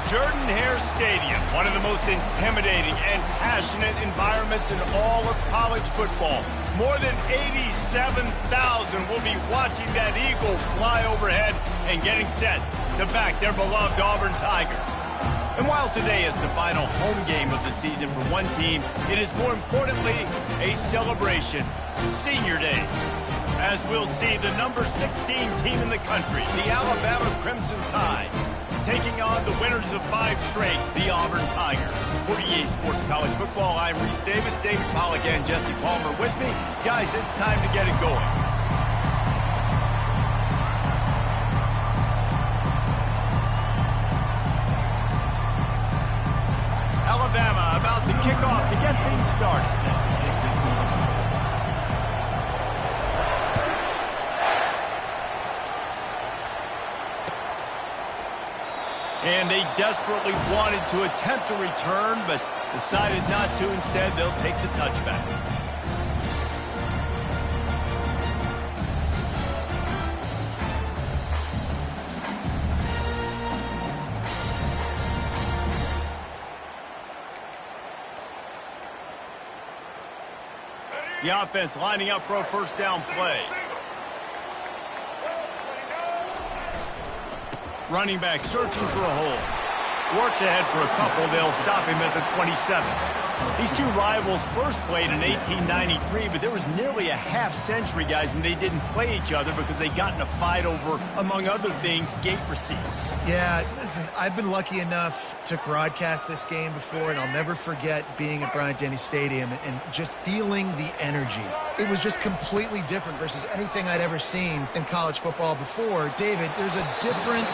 Jordan-Hare Stadium, one of the most intimidating and passionate environments in all of college football. More than 87,000 will be watching that eagle fly overhead and getting set to back their beloved Auburn Tigers. And while today is the final home game of the season for one team, it is more importantly a celebration, Senior Day, as we'll see the number 16 team in the country, the Alabama Crimson Tide, taking on the winners of 5 straight, the Auburn Tigers. For EA Sports College Football, I'm Reese Davis, David Pollack, and Jesse Palmer with me. Guys, it's time to get it going. Alabama about to kick off to get things started. And they desperately wanted to attempt a return, but decided not to. Instead, they'll take the touchback. The offense lining up for a first down play. Running back searching for a hole. Works ahead for a couple. They'll stop him at the 27. These two rivals first played in 1893, but there was nearly a half-century, guys, when they didn't play each other because they got in a fight over, among other things, gate receipts. Yeah, listen, I've been lucky enough to broadcast this game before, and I'll never forget being at Bryant-Denny Stadium and just feeling the energy. It was just completely different versus anything I'd ever seen in college football before. David, there's a different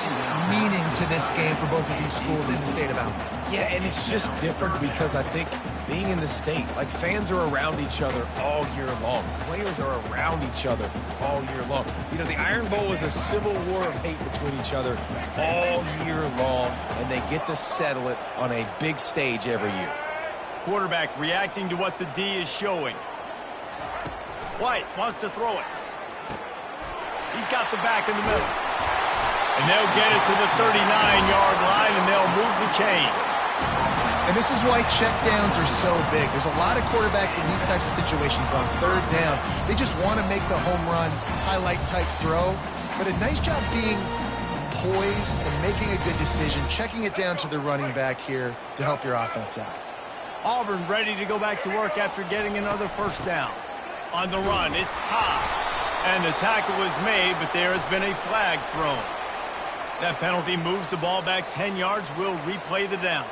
meaning to this game for both of these schools in the state of Alabama. Yeah, and it's just different because I think being in the state, like fans are around each other all year long. Players are around each other all year long. You know, the Iron Bowl is a civil war of hate between each other all year long, and they get to settle it on a big stage every year. Quarterback reacting to what the D is showing. White wants to throw it. He's got the back in the middle. And they'll get it to the 39-yard line, and they'll move the chains. And this is why checkdowns are so big. There's a lot of quarterbacks in these types of situations on third down. They just want to make the home run, highlight-type throw. But a nice job being poised and making a good decision, checking it down to the running back here to help your offense out. Auburn ready to go back to work after getting another first down. On the run, it's high. And the tackle is made, but there has been a flag thrown. That penalty moves the ball back 10 yards. We'll replay the down.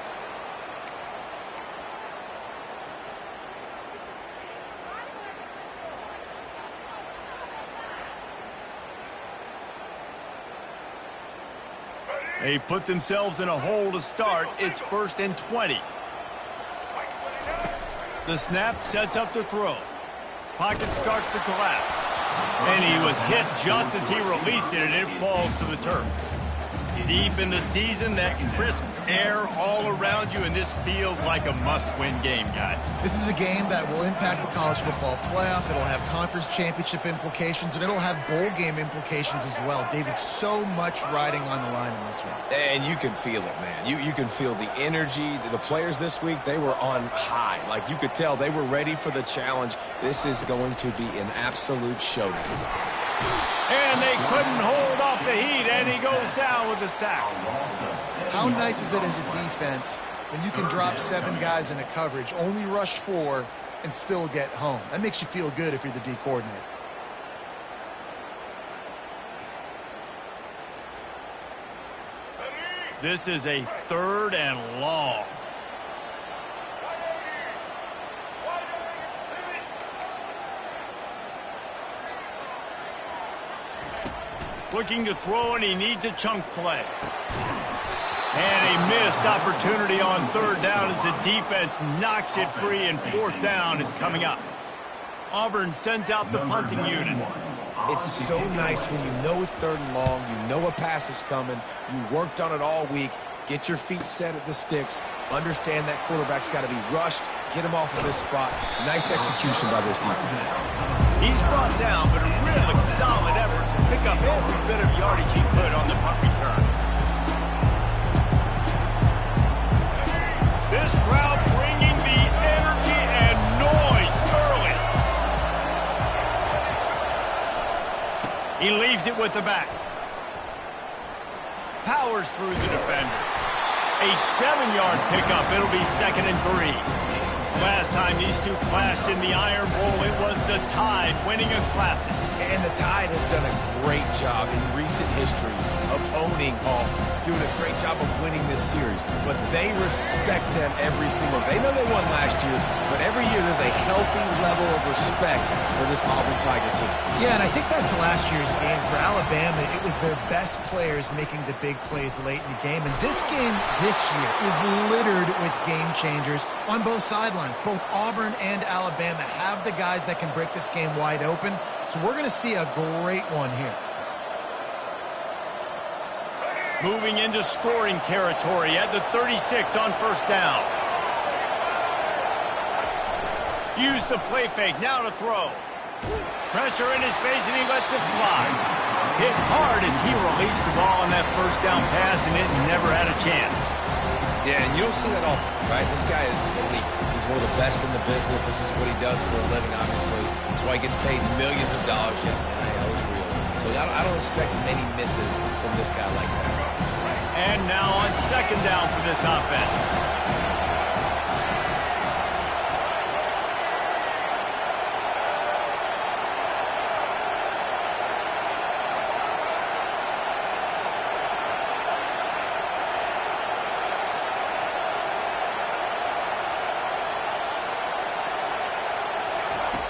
They put themselves in a hole to start. It's 1st and 20. The snap sets up the throw. Pocket starts to collapse. And he was hit just as he released it, and it falls to the turf. Deep in the season, that crisp air all around you, and this feels like a must-win game, guys. This is a game that will impact the college football playoff. It'll have conference championship implications, and it'll have bowl game implications as well. David, so much riding on the line in this one. And you can feel it, man. You can feel the energy. The players this week, they were on high. Like, you could tell they were ready for the challenge. This is going to be an absolute showdown. And they couldn't hold off the heat, and he goes down with the sack. How nice is it as a defense when you can drop 7 guys in a coverage, only rush 4, and still get home? That makes you feel good if you're the D coordinator. This is a 3rd and long. Looking to throw, and he needs a chunk play. And a missed opportunity on 3rd down as the defense knocks it free, and 4th down is coming up. Auburn sends out the punting unit. It's so nice when you know it's 3rd and long, you know a pass is coming, you worked on it all week, get your feet set at the sticks, understand that quarterback's got to be rushed, get him off of this spot. Nice execution by this defense. He's brought down, but a really solid effort to pick up every bit of yardage he could on the punt return. This crowd bringing the energy and noise early. He leaves it with the back. Powers through the defender. A 7-yard pickup. It'll be 2nd and 3. Last time these two clashed in the Iron Bowl, it was the Tide winning a classic. And the Tide have done a great job in recent history of owning doing a great job of winning this series. But they respect them every single day. They know they won last year, but every year there's a healthy level of respect for this Auburn Tiger team. Yeah, and I think back to last year's game. For Alabama, it was their best players making the big plays late in the game. And this game this year is littered with game changers on both sidelines. Both Auburn and Alabama have the guys that can break this game wide open. So we're going to see a great one here. Moving into scoring territory at the 36 on 1st down. Use the play fake, now to throw. Pressure in his face and he lets it fly. Hit hard as he released the ball on that 1st down pass and it never had a chance. Yeah, and you don't see that often, right? This guy is elite. He's one of the best in the business. This is what he does for a living, obviously. That's why he gets paid millions of dollars. Yes, NIL is real. So I don't expect many misses from this guy like that. And now on 2nd down for this offense.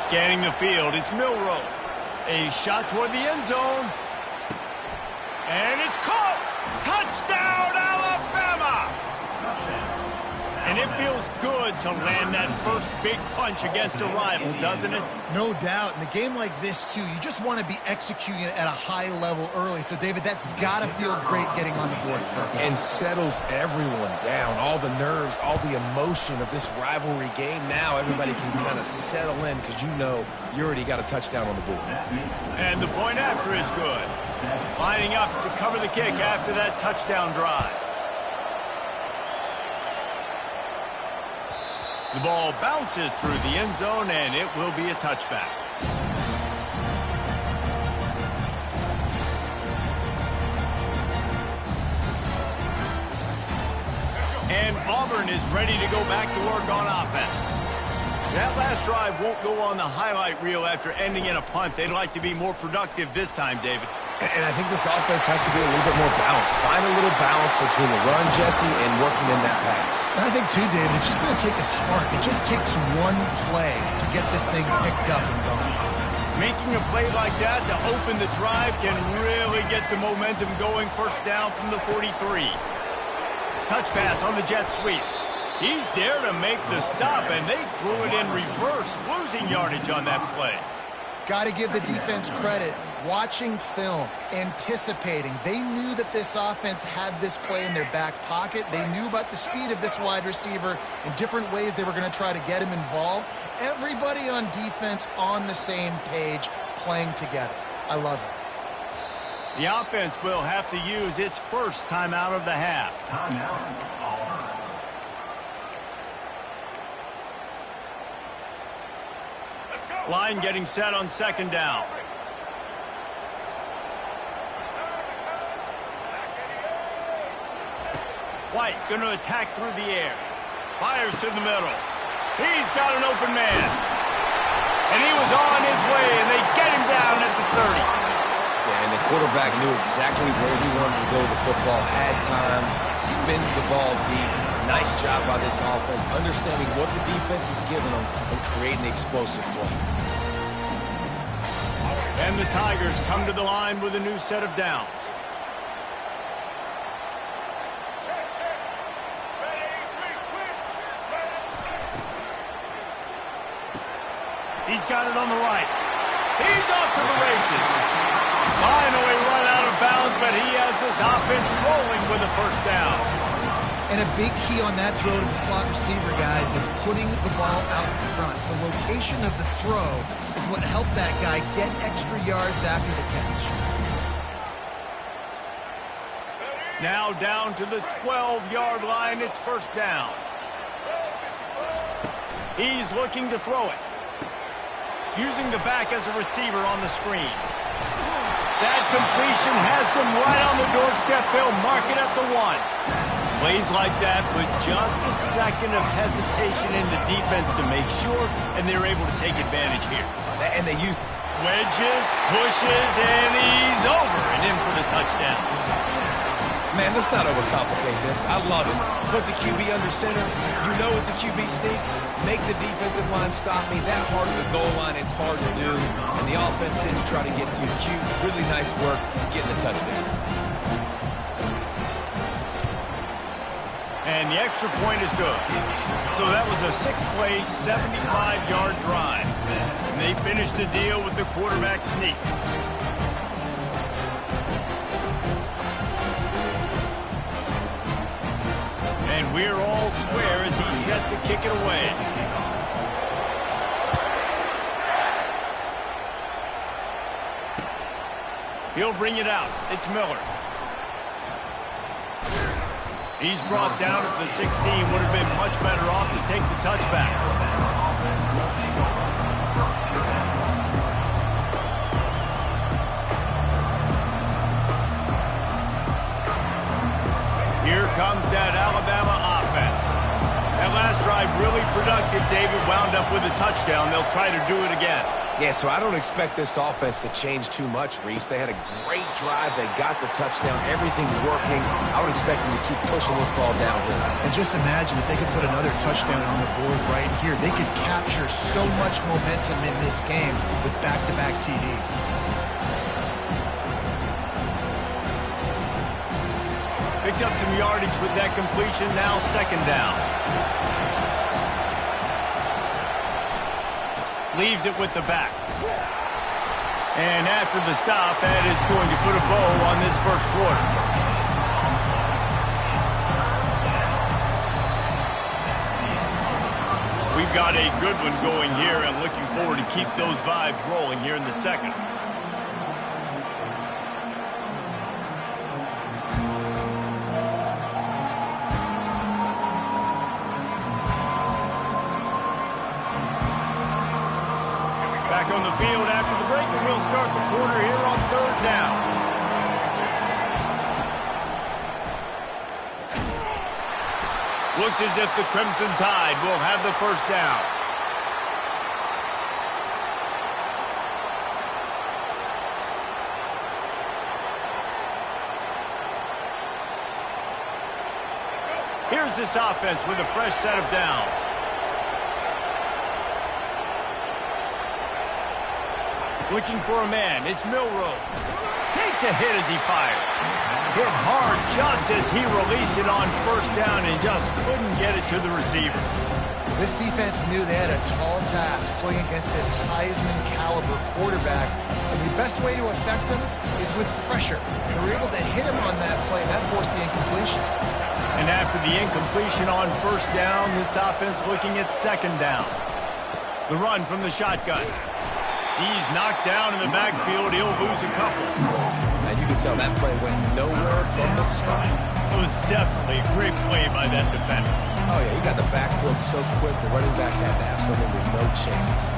Scanning the field, it's Milroe. A shot toward the end zone. And it's caught! Touchdown, Alabama! And it feels good to land that first big punch against a rival, doesn't it? No doubt. In a game like this, too, you just want to be executing it at a high level early. So, David, that's got to feel great getting on the board first. And settles everyone down. All the nerves, all the emotion of this rivalry game. Now everybody can kind of settle in because you know you already got a touchdown on the board. And the point after is good. Lining up to cover the kick after that touchdown drive. The ball bounces through the end zone, and it will be a touchback. And Auburn is ready to go back to work on offense. That last drive won't go on the highlight reel after ending in a punt. They'd like to be more productive this time, David. And I think this offense has to be a little bit more balanced. Find a little balance between the run, Jesse, and working in that pass. And I think, too, David, it's just going to take a spark. It just takes one play to get this thing picked up and going. Making a play like that to open the drive can really get the momentum going. 1st down from the 43. Touch pass on the jet sweep. He's there to make the stop, and they threw it in reverse, losing yardage on that play. Got to give the defense credit. Watching film, anticipating. They knew that this offense had this play in their back pocket. They knew about the speed of this wide receiver and different ways they were going to try to get him involved. Everybody on defense on the same page, playing together. I love it. The offense will have to use its first timeout of the half. Line getting set on 2nd down. White going to attack through the air. Fires to the middle. He's got an open man. And he was on his way, and they get him down at the 30. Yeah, and the quarterback knew exactly where he wanted to go with the football. Had time, spins the ball deep. Nice job by this offense, understanding what the defense is giving them and creating the explosive play. And the Tigers come to the line with a new set of downs. He's got it on the right. He's off to the races. Finally run out of bounds, but he has this offense rolling with a 1st down. And a big key on that throw to the slot receiver, guys, is putting the ball out in front. The location of the throw is what helped that guy get extra yards after the catch. Now down to the 12-yard line. It's 1st down. He's looking to throw it. Using the back as a receiver on the screen. That completion has them right on the doorstep. They'll mark it at the 1. Plays like that with just a second of hesitation in the defense to make sure, and they're able to take advantage here. And they use wedges, pushes, and he's over and in for the touchdown. Man, let's not overcomplicate this. I love it. Put the QB under center. You know it's a QB sneak. Make the defensive line stop me. That hard of the goal line, it's hard to do. And the offense didn't try to get too cute. Really nice work getting the touchdown. And the extra point is good. So that was a 6-play, 75-yard drive. And they finished the deal with the quarterback sneak. And we're all square as he's set to kick it away. He'll bring it out. It's Miller. He's brought down at the 16. Would have been much better off to take the touchback. Here comes that Alabama offense. That last drive really productive. David wound up with a touchdown. They'll try to do it again. Yeah, so I don't expect this offense to change too much, Reese. They had a great drive. They got the touchdown. Everything working. I would expect them to keep pushing this ball downhill. And just imagine if they could put another touchdown on the board right here. They could capture so much momentum in this game with back-to-back TDs. Picked up some yardage with that completion. Now second down. Leaves it with the back. And after the stop, that is going to put a bow on this first quarter. We've got a good one going here and looking forward to keep those vibes rolling here in the second. On the field after the break, and we'll start the quarter here on third down. Looks as if the Crimson Tide will have the first down. Here's this offense with a fresh set of downs. Looking for a man. It's Milroe. Takes a hit as he fires. Hit hard just as he released it on first down and just couldn't get it to the receiver. This defense knew they had a tall task playing against this Heisman-caliber quarterback. And the best way to affect him is with pressure. They were able to hit him on that play. That forced the incompletion. And after the incompletion on first down, this offense looking at second down. The run from the shotgun. He's knocked down in the backfield. He'll lose a couple. And you can tell that play went nowhere from the start. It was definitely a great play by that defender. Oh, yeah, he got the backfield so quick, the running back had absolutely no chance.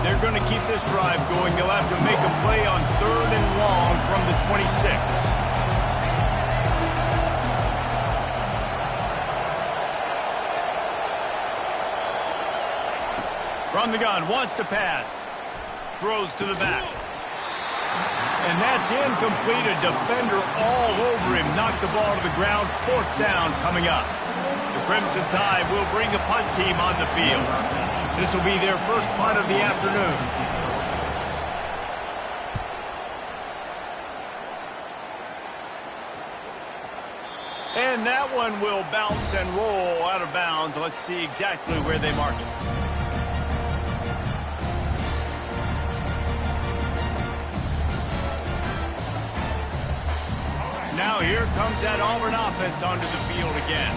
They're going to keep this drive going. They'll have to make a play on third and long from the 26. From the gun, wants to pass. Throws to the back. And that's incomplete. A defender all over him. Knocked the ball to the ground. Fourth down coming up. The Crimson Tide will bring the punt team on the field. This will be their first punt of the afternoon. And that one will bounce and roll out of bounds. Let's see exactly where they mark it. Now here comes that Auburn offense onto the field again.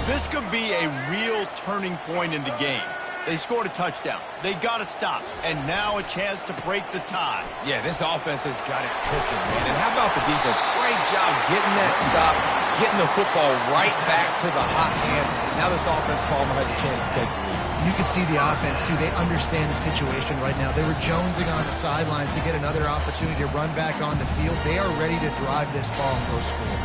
This could be a real turning point in the game. They scored a touchdown. They got to stop. And now a chance to break the tie. Yeah, this offense has got it cooking, man. And how about the defense? Great job getting that stop, getting the football right back to the hot hand. Now this offense, Palmer, has a chance to take the lead. You can see the offense, too. They understand the situation right now. They were jonesing on the sidelines to get another opportunity to run back on the field. They are ready to drive this ball and go score.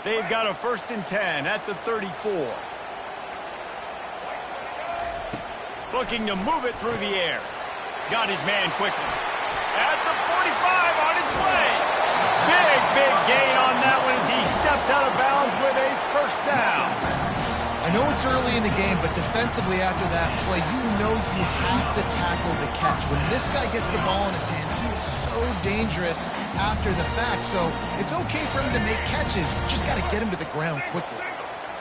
They've got a 1st and 10 at the 34. Looking to move it through the air. Got his man quickly. At the 45 on its way. Big gain on that one as he steps out of bounds with a 1st down. I know it's early in the game, but defensively after that play, you know you have to tackle the catch. When this guy gets the ball in his hands, he is so dangerous after the fact. So it's okay for him to make catches. You just got to get him to the ground quickly.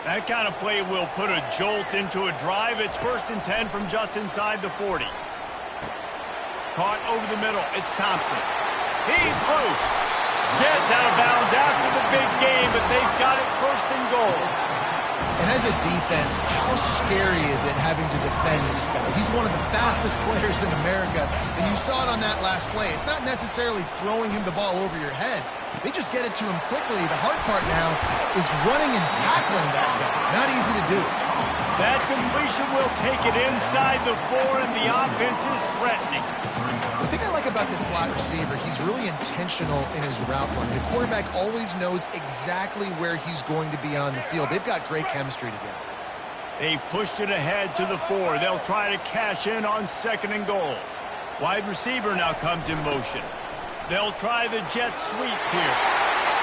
That kind of play will put a jolt into a drive. It's 1st and 10 from just inside the 40. Caught over the middle. It's Thompson. He's loose. Gets out of bounds after the big game, but they've got it 1st and goal. And as a defense, how scary is it having to defend this guy? He's one of the fastest players in America, and you saw it on that last play. It's not necessarily throwing him the ball over your head. They just get it to him quickly. The hard part now is running and tackling that guy. Not easy to do. That completion will take it inside the 4, and the offense is threatening. The thing I like about this slot receiver, he's really intentional in his route run. The quarterback always knows exactly where he's going to be on the field. They've got great chemistry together. They've pushed it ahead to the 4. They'll try to cash in on 2nd and goal. Wide receiver now comes in motion. They'll try the jet sweep here.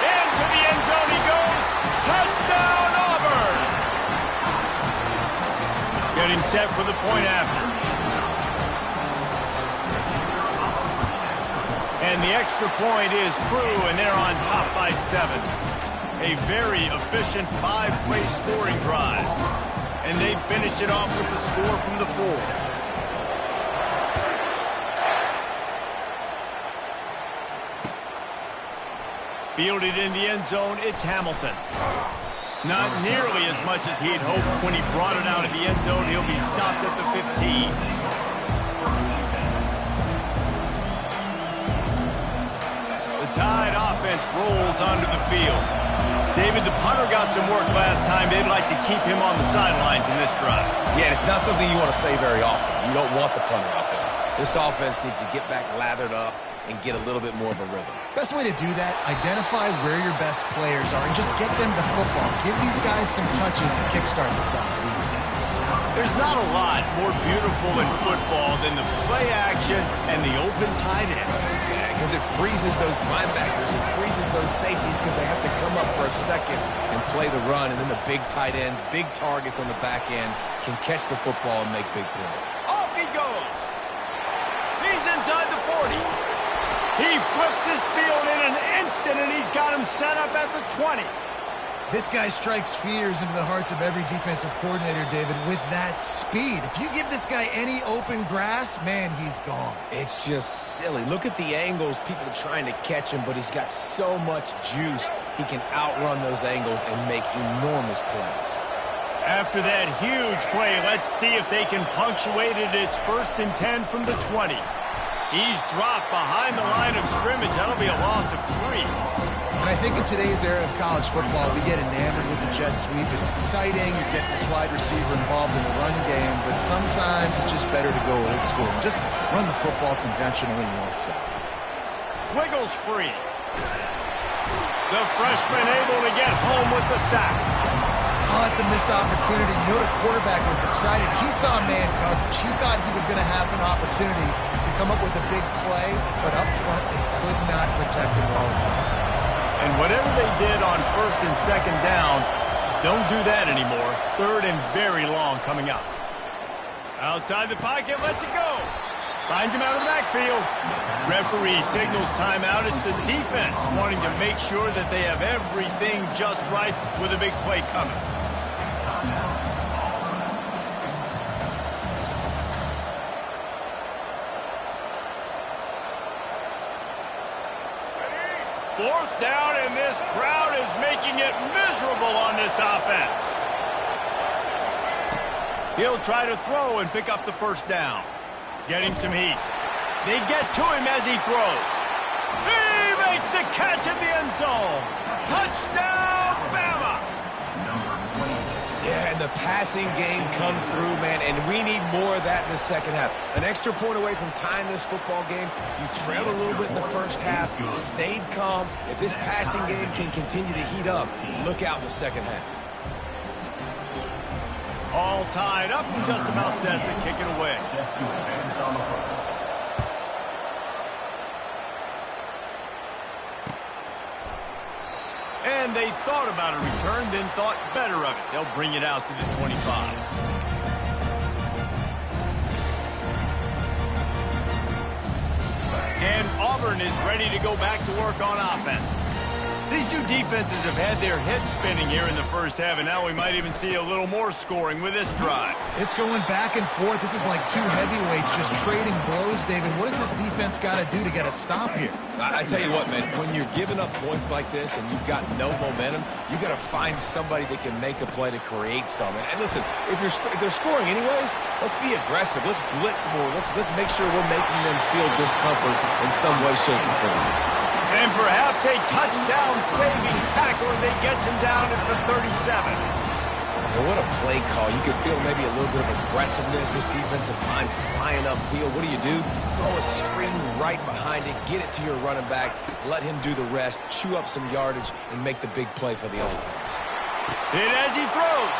Into the end zone he goes. Touchdown, Auburn! Getting set for the point after. And the extra point is true, and they're on top by 7. A very efficient 5-play scoring drive. And they finished it off with the score from the 4. Fielded in the end zone, it's Hamilton. Not nearly as much as he'd hoped when he brought it out of the end zone. He'll be stopped at the 15. Tide offense rolls onto the field. David, the punter got some work last time. They'd like to keep him on the sidelines in this drive. Yeah, it's not something you want to say very often. You don't want the punter out there. This offense needs to get back lathered up and get a little bit more of a rhythm. Best way to do that, identify where your best players are and just get them the football. Give these guys some touches to kickstart this offense. There's not a lot more beautiful in football than the play action and the open tight end. Because it freezes those linebackers, it freezes those safeties because they have to come up for a second and play the run, and then the big tight ends, big targets on the back end can catch the football and make big plays. Off he goes. He's inside the 40. He flips his field in an instant, and he's got him set up at the 20. This guy strikes fears into the hearts of every defensive coordinator, David, with that speed. If you give this guy any open grass, man, he's gone. It's just silly. Look at the angles. People are trying to catch him, but he's got so much juice. He can outrun those angles and make enormous plays. After that huge play, let's see if they can punctuate it. It's 1st and 10 from the 20. He's dropped behind the line of scrimmage. That'll be a loss of 3. And I think in today's era of college football, we get enamored with the jet sweep. It's exciting. You're getting this wide receiver involved in the run game, but sometimes it's just better to go old school and just run the football conventionally north-south. Wiggles free. The freshman able to get home with the sack. Oh, it's a missed opportunity. You know the quarterback was excited. He saw man coverage. He thought he was going to have an opportunity to come up with a big play, but up front they could not protect him well enough. And whatever they did on 1st and 2nd down, don't do that anymore. 3rd and very long coming up. Outside the pocket, lets it go. Finds him out of the backfield. Referee signals timeout. It's the defense wanting to make sure that they have everything just right with a big play coming. Fourth down, and this crowd is making it miserable on this offense. He'll try to throw and pick up the 1st down. Getting some heat. They get to him as he throws. He makes the catch in the end zone. Touchdown, Bama! Yeah, and the passing game comes through, man, and we need more of that in the second half. An extra point away from tying this football game. You trailed a little bit in the first half, stayed calm. If this passing game can continue to heat up, look out in the second half. All tied up and just about set to kick it away. And they thought about a return, then thought better of it. They'll bring it out to the 25. And Auburn is ready to go back to work on offense. These two defenses have had their heads spinning here in the first half, and now we might even see a little more scoring with this drive. It's going back and forth. This is like two heavyweights just trading blows, David. What does this defense got to do to get a stop here? I tell you what, man, when you're giving up points like this and you've got no momentum, you got to find somebody that can make a play to create something. And listen, if they're scoring anyways, let's be aggressive. Let's blitz more. Let's make sure we're making them feel discomfort in some way, shape, or form. And perhaps a touchdown-saving tackle as he gets him down at the 37. Well, what a play call. You could feel maybe a little bit of aggressiveness. This defensive line flying upfield. What do? Throw a screen right behind it, get it to your running back, let him do the rest, chew up some yardage, and make the big play for the offense. Hit as he throws.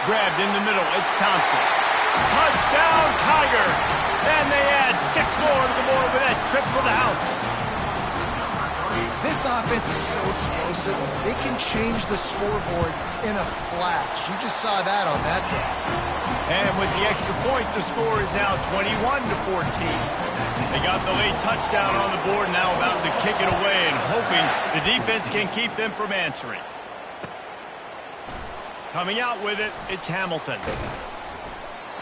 Grabbed in the middle. It's Thompson. Touchdown, Tiger. And they add 6 more to the board with that trip to the house. This offense is so explosive, they can change the scoreboard in a flash. You just saw that on that drive. And with the extra point, the score is now 21-14. They got the late touchdown on the board, now about to kick it away and hoping the defense can keep them from answering. Coming out with it, it's Hamilton.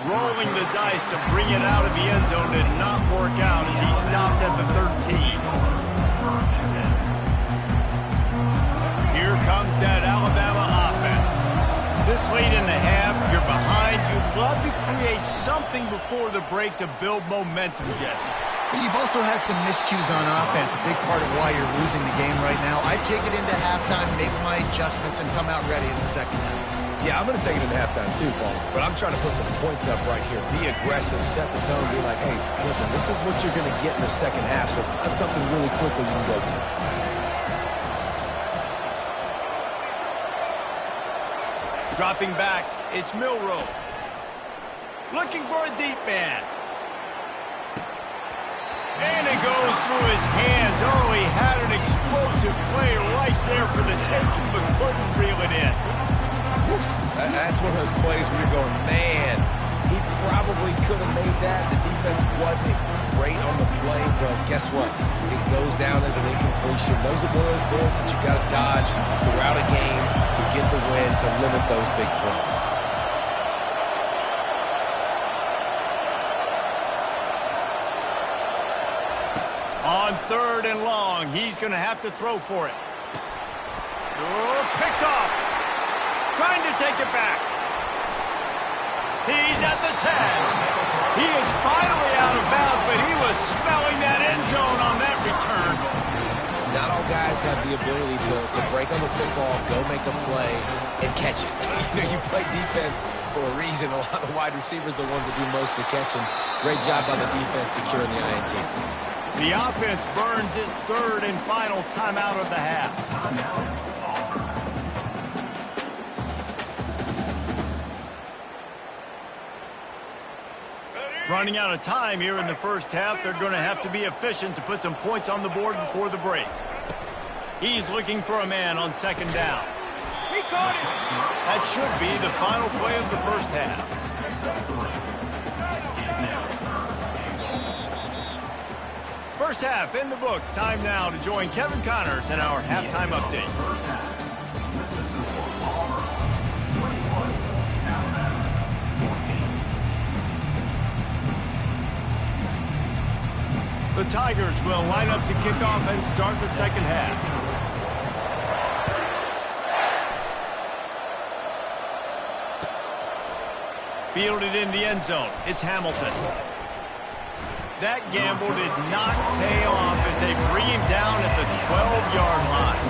Rolling the dice to bring it out of the end zone did not work out as he stopped at the 13. Here comes that Alabama offense. This late in the half, you're behind. You'd love to create something before the break to build momentum, Jesse. But you've also had some miscues on offense, a big part of why you're losing the game right now. I'd take it into halftime, make my adjustments, and come out ready in the second half. Yeah, I'm going to take it into halftime too, Paul. But I'm trying to put some points up right here. Be aggressive, set the tone, be like, hey, listen, this is what you're going to get in the second half, so find something really quickly you can go to. Dropping back, it's Milroe. Looking for a deep man. And it goes through his hands. He had an explosive play right there for the taking, but couldn't reel it in. That's one of those plays where you're going, man, he probably could have made that. The defense wasn't great on the play, but guess what? It goes down as an incompletion. Those are one of those bullets that you got to dodge throughout a game to get the win, to limit those big plays. On 3rd and long, he's going to have to throw for it. Oh, picked off. Trying to take it back. He's at the 10. He is finally out of bounds, but he was smelling that end zone on that return. Not all guys have the ability to break on the football, go make a play, and catch it. You play defense for a reason. A lot of wide receivers are the ones that do most of the catching. Great job by the defense securing the INT. The offense burns its 3rd and final timeout of the half. Running out of time here in the first half. They're going to have to be efficient to put some points on the board before the break. He's looking for a man on 2nd down. He caught it. That should be the final play of the first half. First half in the books. Time now to join Kevin Connors in our halftime update. The Tigers will line up to kick off and start the second half. Fielded in the end zone. It's Hamilton. That gamble did not pay off as they bring him down at the 12-yard line.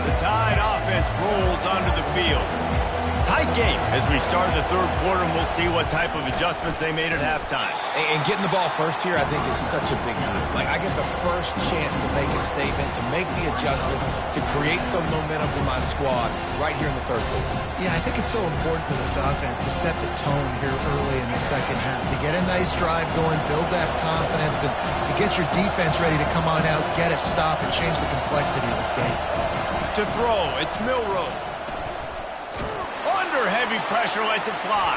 The Tide offense rolls onto the field. Tight game as we start the third quarter, and we'll see what type of adjustments they made at halftime. And getting the ball first here, I think, is such a big deal. Like, I get the first chance to make a statement, to make the adjustments, to create some momentum for my squad right here in the third quarter. Yeah, I think it's so important for this offense to set the tone here early in the second half, to get a nice drive going, build that confidence, and to get your defense ready to come on out, get a stop, and change the complexity of this game. To throw, it's Milroe. Under heavy pressure, lets it fly.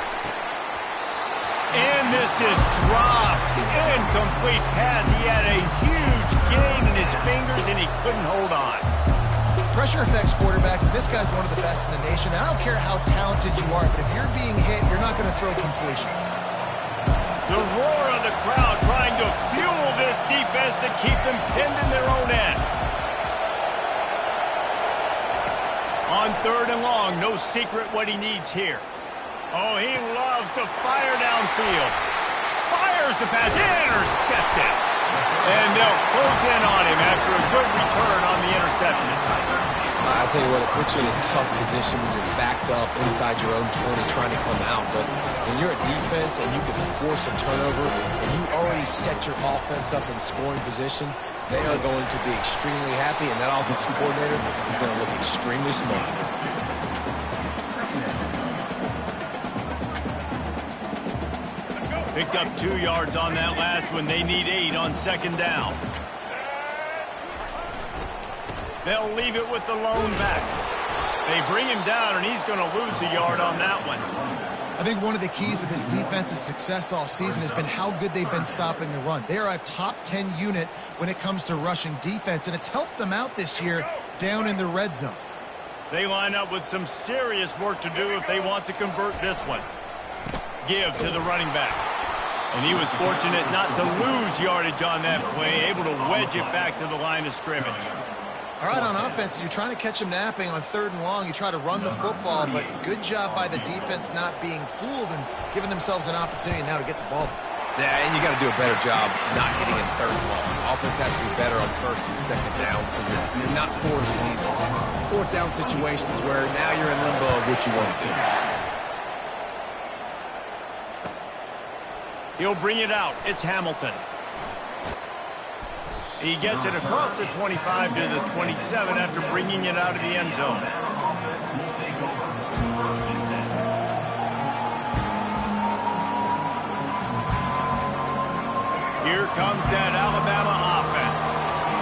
And this is dropped. Incomplete pass. He had a huge gain in his fingers, and he couldn't hold on. Pressure affects quarterbacks, and this guy's one of the best in the nation. I don't care how talented you are, but if you're being hit, you're not going to throw completions. The roar of the crowd trying to fuel this defense to keep them pinned in their own end. On third and long, no secret what he needs here. Oh, he loves to fire downfield. Fires the pass, intercepted. And they'll close in on him after a good return on the interception. I tell you what, it puts you in a tough position when you're backed up inside your own 20 trying to come out. But when you're a defense and you can force a turnover and you already set your offense up in scoring position, they are going to be extremely happy, and that offensive coordinator is going to look extremely smart. Picked up 2 yards on that last one. They need 8 on second down. They'll leave it with the lone back. They bring him down, and he's going to lose a yard on that one. I think one of the keys to this defense's success all season has been how good they've been stopping the run. They are a top 10 unit when it comes to rushing defense, and it's helped them out this year down in the red zone. They line up with some serious work to do if they want to convert this one. Give to the running back. And he was fortunate not to lose yardage on that play, able to wedge it back to the line of scrimmage. All right, on offense, you're trying to catch them napping on third and long. You try to run the football, but good job by the defense not being fooled and giving themselves an opportunity now to get the ball. Yeah, and you got to do a better job not getting in third and long. Offense has to be better on first and second down, so you're not forced in these fourth down situations where now you're in limbo of what you want to do. He'll bring it out. It's Hamilton. He gets it across the 25 to the 27 after bringing it out of the end zone. Here comes that Alabama offense.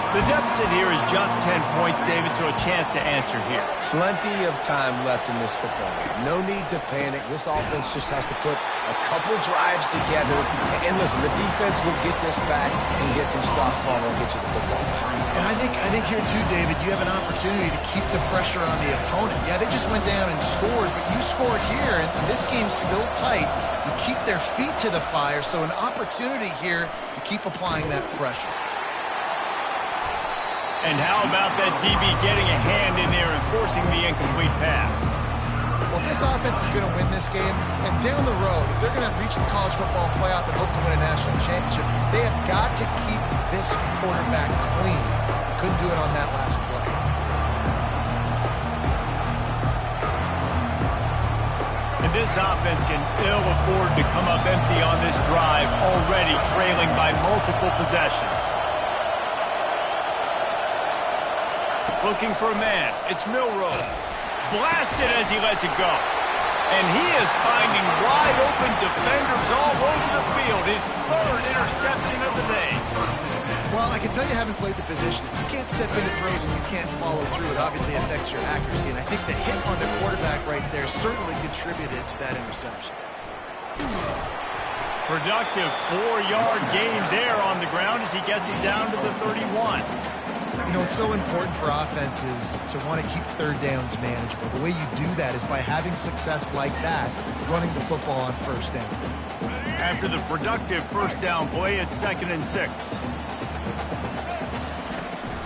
The deficit here is just 10 points, David, so a chance to answer here. Plenty of time left in this football game. No need to panic. This offense just has to put a couple drives together. And listen, the defense will get this back and get some stops on and get you the football back. And I think here too, David, you have an opportunity to keep the pressure on the opponent. Yeah, they just went down and scored, but you scored here, and this game's still tight. You keep their feet to the fire, so an opportunity here to keep applying that pressure. And how about that DB getting a hand in there and forcing the incomplete pass? Well, if this offense is going to win this game, and down the road, if they're going to reach the college football playoff and hope to win a national championship, they have got to keep this quarterback clean. Couldn't do it on that last play. And this offense can ill afford to come up empty on this drive, already trailing by multiple possessions. Looking for a man. It's Milroe. Blasted as he lets it go. And he is finding wide-open defenders all over the field. His third interception of the day. Well, I can tell you haven't played the position. If you can't step into throws and you can't follow through, it obviously affects your accuracy. And I think the hit on the quarterback right there certainly contributed to that interception. Productive 4-yard gain there on the ground as he gets it down to the 31. You know, it's so important for offenses to want to keep third downs manageable. The way you do that is by having success like that, running the football on first down. After the productive first down play, it's 2nd and 6.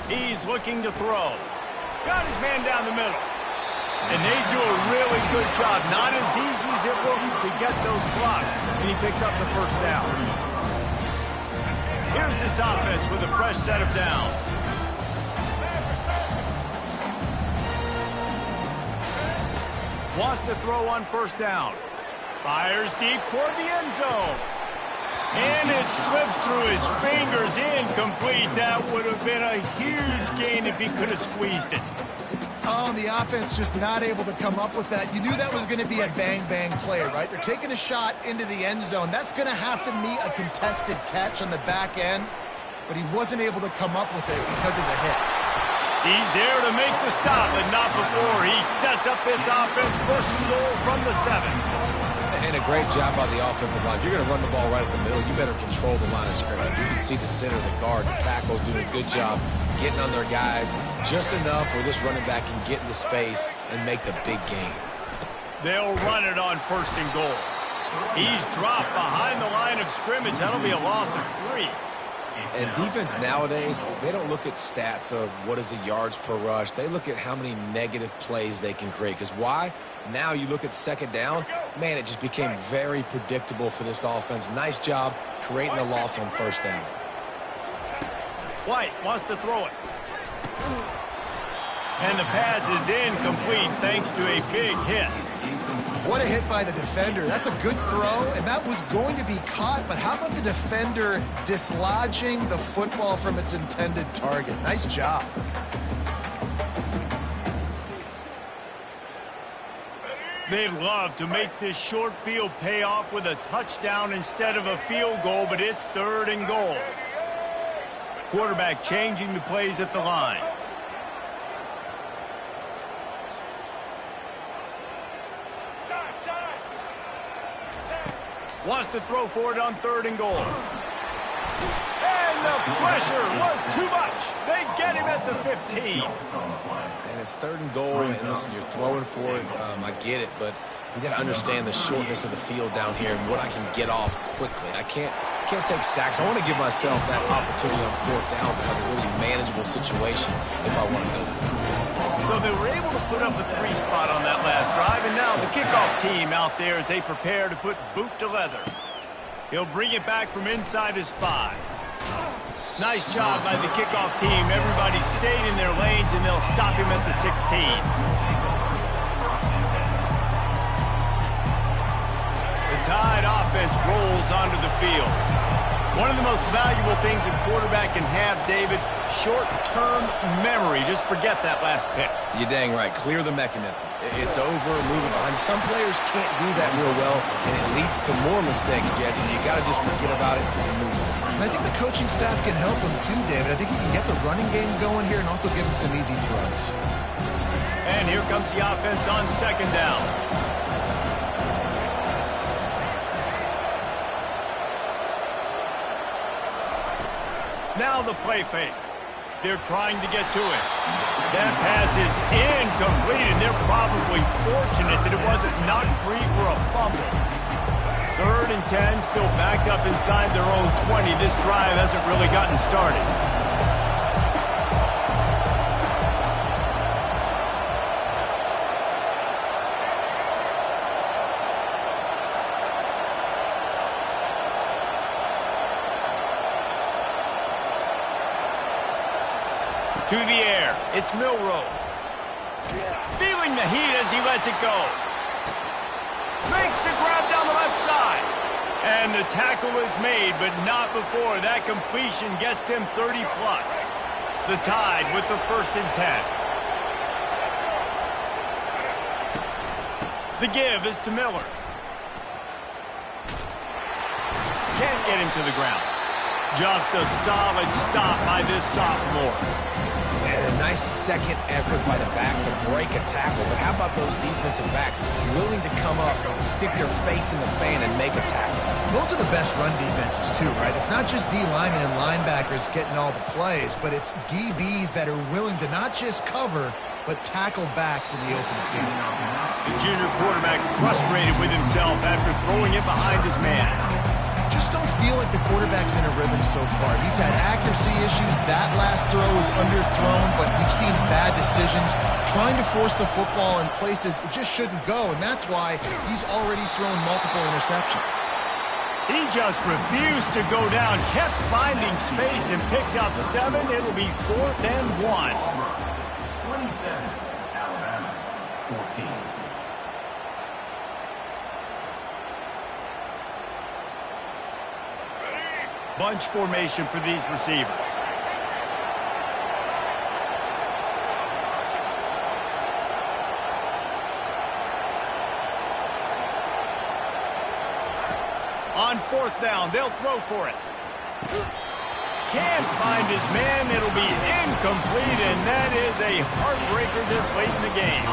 He's looking to throw. Got his man down the middle. And they do a really good job. Not as easy as it looks to get those blocks. And he picks up the first down. Here's this offense with a fresh set of downs. Wants to throw on first down. Fires deep toward the end zone. And it slips through his fingers, incomplete. That would have been a huge gain if he could have squeezed it. Oh, and the offense just not able to come up with that. You knew that was going to be a bang-bang play, right? They're taking a shot into the end zone. That's going to have to meet a contested catch on the back end, but he wasn't able to come up with it because of the hit. He's there to make the stop, but not before. He sets up this offense, first and goal from the 7. And a great job by the offensive line. You're going to run the ball right up the middle. You better control the line of scrimmage. You can see the center, the guard, the tackles doing a good job getting on their guys just enough where this running back can get into space and make the big game. They'll run it on first and goal. He's dropped behind the line of scrimmage. That'll be a loss of 3. And defense nowadays, they don't look at stats of what is the yards per rush. They look at how many negative plays they can create. Because why? Now you look at second down, man, it just became very predictable for this offense. Nice job creating the loss on first down. White wants to throw it. And the pass is incomplete thanks to a big hit. What a hit by the defender. That's a good throw, and that was going to be caught, but how about the defender dislodging the football from its intended target? Nice job. They'd love to make this short field pay off with a touchdown instead of a field goal, but it's third and goal. Quarterback changing the plays at the line. Wants to throw for it on third and goal. And the pressure was too much. They get him at the 15. And it's third and goal, and listen, you're throwing for it. I get it, but you got to understand the shortness of the field down here and what I can get off quickly. I can't take sacks. I want to give myself that opportunity on fourth down to have a really manageable situation if I want to go for it. So they were able to put up a 3 spot on that last drive, and now the kickoff team out there as they prepare to put boot to leather. He'll bring it back from inside his 5. Nice job by the kickoff team. Everybody stayed in their lanes, and they'll stop him at the 16. The Tide offense rolls onto the field. One of the most valuable things a quarterback can have, David, short-term memory. Just forget that last pick. You're dang right. Clear the mechanism. It's over, moving behind. Some players can't do that real well, and it leads to more mistakes, Jesse. You got to just forget about it and move on. And I think the coaching staff can help him too, David. I think he can get the running game going here and also give him some easy throws. And here comes the offense on second down. Now the play fake. They're trying to get to it. That pass is incomplete, and they're probably fortunate that it wasn't knocked free for a fumble. 3rd and 10, still backed up inside their own 20. This drive hasn't really gotten started. To the air, it's Milroe. Feeling the heat as he lets it go. Makes the grab down the left side. And the tackle is made, but not before that completion gets them 30+. The Tide with the 1st and 10. The give is to Miller. Can't get him to the ground. Just a solid stop by this sophomore. And a nice second effort by the back to break a tackle. But how about those defensive backs willing to come up, stick their face in the fan, and make a tackle? Those are the best run defenses too, right? It's not just D linemen and linebackers getting all the plays, but it's DBs that are willing to not just cover, but tackle backs in the open field. The junior quarterback frustrated with himself after throwing it behind his man. Just don't feel like like the quarterback's in a rhythm so far. He's had accuracy issues. That last throw was underthrown, but we've seen bad decisions. Trying to force the football in places it just shouldn't go, and that's why he's already thrown multiple interceptions. He just refused to go down, kept finding space, and picked up 7. It'll be 4th and 1. 27, Alabama, 14. Bunch formation for these receivers. On 4th down, they'll throw for it. Can't find his man. It'll be incomplete, and that is a heartbreaker this late in the game.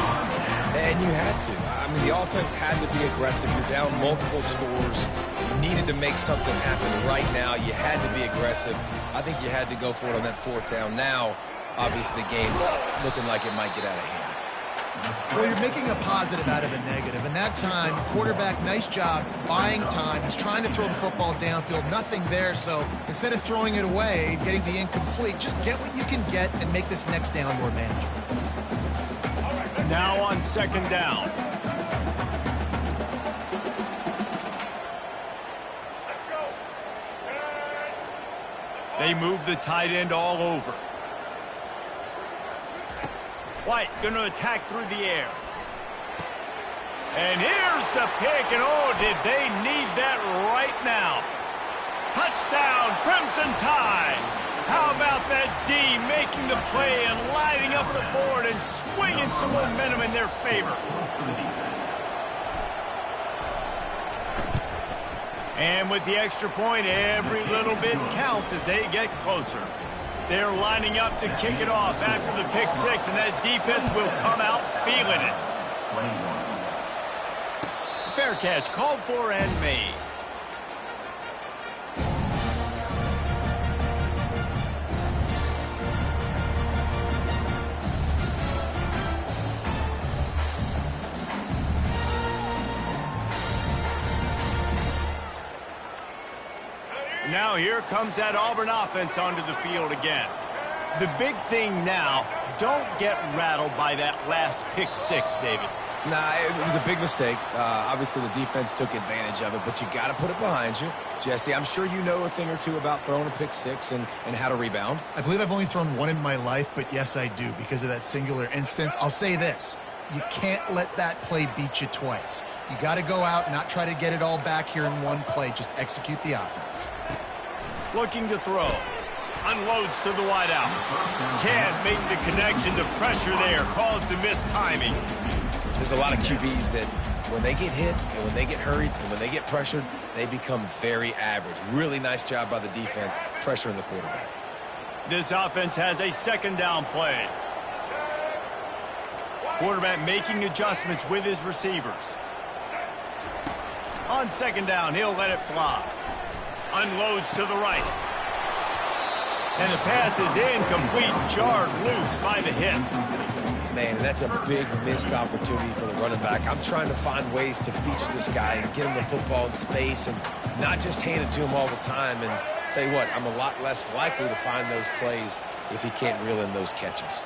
And you had to. I mean, the offense had to be aggressive. You're down multiple scores. You needed to make something happen right now. You had to be aggressive. I think you had to go for it on that 4th down. Now, obviously, the game's looking like it might get out of hand. Well, you're making a positive out of a negative. And that time, quarterback, nice job, buying time. He's trying to throw the football downfield. Nothing there, so instead of throwing it away, getting the incomplete, just get what you can get and make this next down more manageable. Now on 2nd down. They move the tight end all over. White going to attack through the air. And here's the pick, and oh, did they need that right now. Touchdown, Crimson Tide. How about that D making the play and lighting up the board and swinging some momentum in their favor. And with the extra point, every little bit counts as they get closer. They're lining up to kick it off after the pick 6, and that defense will come out feeling it. 21. Fair catch, called for and made. Now here comes that Auburn offense onto the field again. The big thing now, don't get rattled by that last pick 6, David. Nah, it was a big mistake. Obviously, the defense took advantage of it, but you got to put it behind you. Jesse, I'm sure you know a thing or two about throwing a pick 6 and how to rebound. I believe I've only thrown one in my life, but yes, I do because of that singular instance. I'll say this. You can't let that play beat you twice. You got to go out and not try to get it all back here in one play. Just execute the offense. Looking to throw. Unloads to the wideout. Can't make the connection to pressure there. Caused the missed timing. There's a lot of QBs that when they get hit and when they get hurried and when they get pressured, they become very average. Really nice job by the defense pressuring the quarterback. This offense has a 2nd down play. Quarterback making adjustments with his receivers. On 2nd down, he'll let it fly. Unloads to the right. And the pass is incomplete, jarred loose by the hit. Man, and that's a big missed opportunity for the running back. I'm trying to find ways to feature this guy and get him the football in space and not just hand it to him all the time. And tell you what, I'm a lot less likely to find those plays if he can't reel in those catches.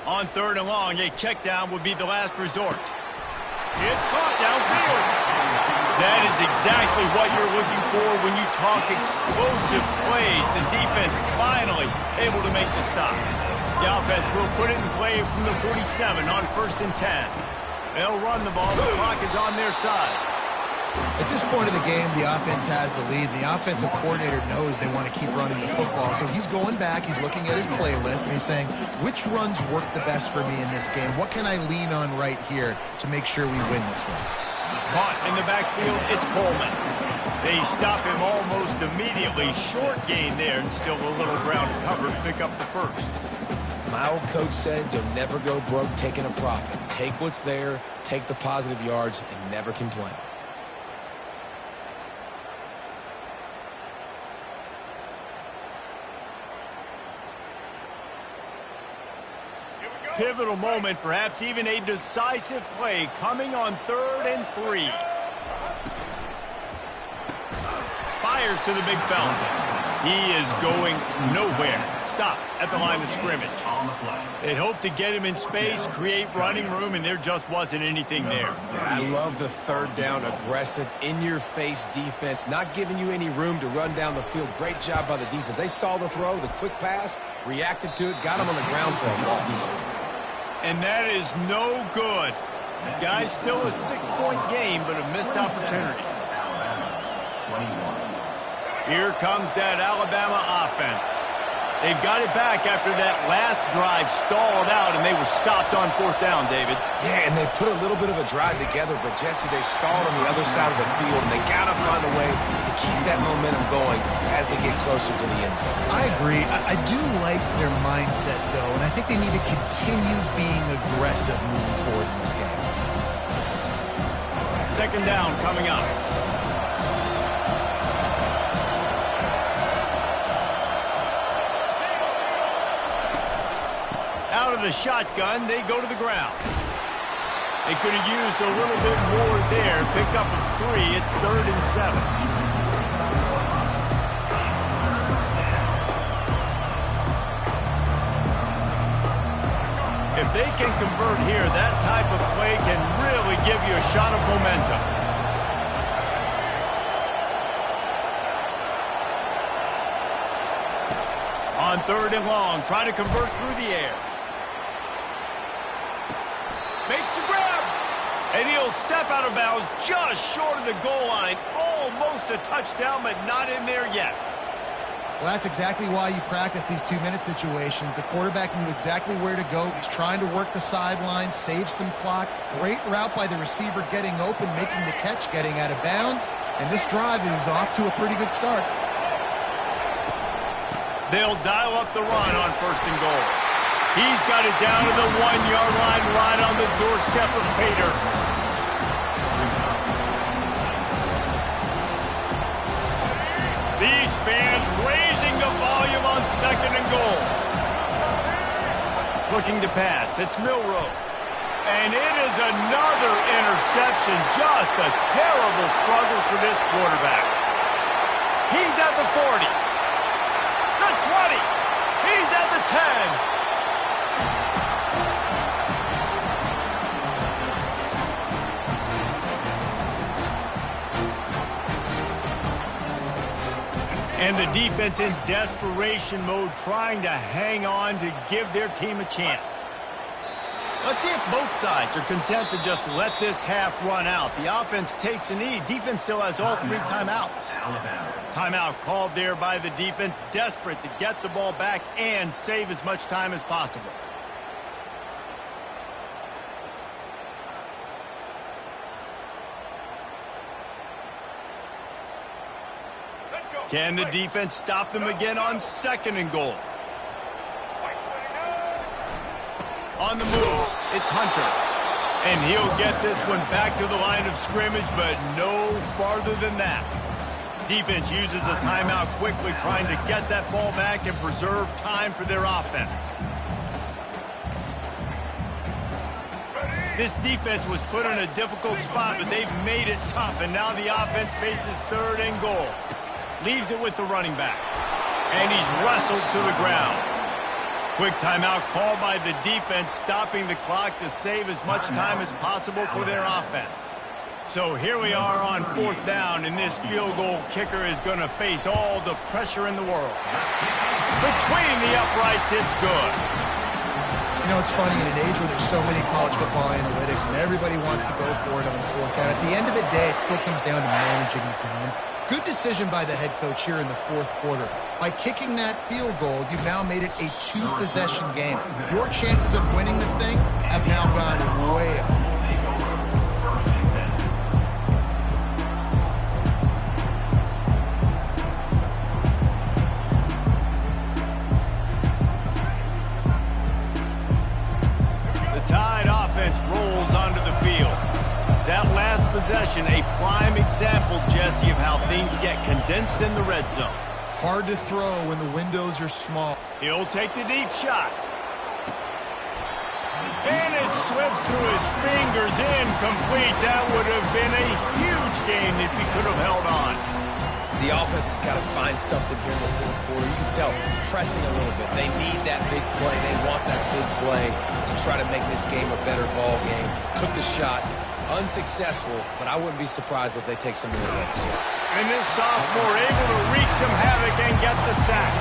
On 3rd and long, a check down would be the last resort. It's caught downfield. That is exactly what you're looking for when you talk explosive plays. The defense finally able to make the stop. The offense will put it in play from the 47 on 1st and 10. They'll run the ball. The clock is on their side. At this point of the game, the offense has the lead. The offensive coordinator knows they want to keep running the football. So he's going back, he's looking at his playlist, and he's saying, which runs work the best for me in this game? What can I lean on right here to make sure we win this one? Caught in the backfield, it's Coleman. They stop him almost immediately. Short gain there, and still a little ground cover to pick up the 1st. My old coach said, you'll never go broke taking a profit. Take what's there, take the positive yards, and never complain. pivotal moment, perhaps even a decisive play coming on 3rd and 3. Fires to the big fella. He is going nowhere. Stop at the line of scrimmage. They'd hoped to get him in space, create running room, and there just wasn't anything there. Yeah, I love the 3rd down, aggressive, in-your-face defense, not giving you any room to run down the field. Great job by the defense. They saw the throw, the quick pass, reacted to it, got him on the ground for a loss. And that is no good. Guys, still a 6-point game, but a missed opportunity. Here comes that Alabama offense. They've got it back after that last drive stalled out, and they were stopped on 4th down, David. Yeah, and they put a little bit of a drive together, but, Jesse, they stalled on the other side of the field, and they got to find a way to keep that momentum going as they get closer to the end zone. I agree. I do like their mindset, though, and I think they need to continue being aggressive moving forward in this game. 2nd down coming up. Out of the shotgun, they go to the ground. They could have used a little bit more there. Pick up a 3. It's 3rd and 7. If they can convert here, that type of play can really give you a shot of momentum. On 3rd and long, trying to convert through the air. Makes the grab, and he'll step out of bounds just short of the goal line. Almost a touchdown, but not in there yet. Well, that's exactly why you practice these 2-minute situations. The quarterback knew exactly where to go. He's trying to work the sideline, save some clock. Great route by the receiver getting open, making the catch, getting out of bounds. And this drive is off to a pretty good start. They'll dial up the run on 1st and goal. He's got it down to the 1-yard line, right on the doorstep of Pater. These fans raising the volume on 2nd and goal. Looking to pass. It's Milroe. And it is another interception. Just a terrible struggle for this quarterback. He's at the 40. The 20. He's at the 10. And the defense in desperation mode, trying to hang on to give their team a chance. Let's see if both sides are content to just let this half run out. The offense takes a knee. Defense still has all 3 timeouts. Timeout called there by the defense, desperate to get the ball back and save as much time as possible. Can the defense stop them again on 2nd and goal? On the move, it's Hunter. And he'll get this one back to the line of scrimmage, but no farther than that. Defense uses a timeout quickly, trying to get that ball back and preserve time for their offense. This defense was put in a difficult spot, but they've made it tough, and now the offense faces 3rd and goal. Leaves it with the running back. And he's wrestled to the ground. Quick timeout called by the defense, stopping the clock to save as much time as possible for their offense. So here we are on 4th down, and this field goal kicker is going to face all the pressure in the world. Between the uprights, it's good. You know, it's funny, in an age where there's so many college football analytics and everybody wants to go for it on the 4th down, at the end of the day, it still comes down to managing the game. Good decision by the head coach here in the 4th quarter. By kicking that field goal, you've now made it a 2-possession game. Your chances of winning this thing have now gone way up. The Tide offense rolls onto the field. That last possession, a prime example, Jesse, of how things get condensed in the red zone. Hard to throw when the windows are small. He'll take the deep shot. And it slips through his fingers, incomplete. That would have been a huge gain if he could have held on. The offense has got to find something here in the fourth quarter. You can tell, pressing a little bit. They need that big play. They want that big play to try to make this game a better ball game. Took the shot, unsuccessful, but I wouldn't be surprised if they take some more of those. And this sophomore able to wreak some havoc and get the sack.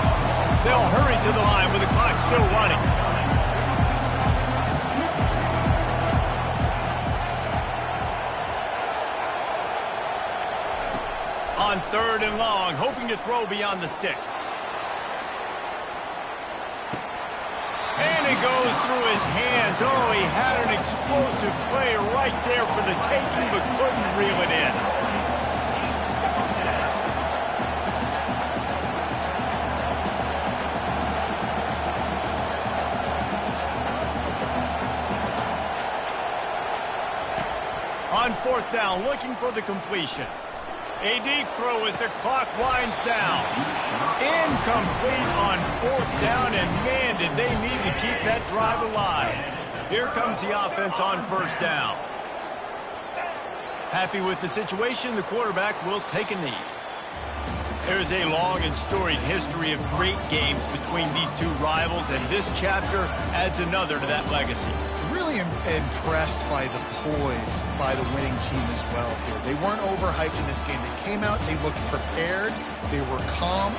They'll hurry to the line with the clock still running. On 3rd and long, hoping to throw beyond the sticks. And it goes through his hands. Oh, he had an explosive play right there for the taking, but couldn't reel it in. On 4th down, looking for the completion. A deep throw as the clock winds down. Incomplete on 4th down, and man, did they need to keep that drive alive. Here comes the offense on 1st down. Happy with the situation, the quarterback will take a knee. There's a long and storied history of great games between these two rivals, and this chapter adds another to that legacy. Really impressed by the poise by the winning team as well here. They weren't overhyped in this game. They came out, they looked prepared, they were calm.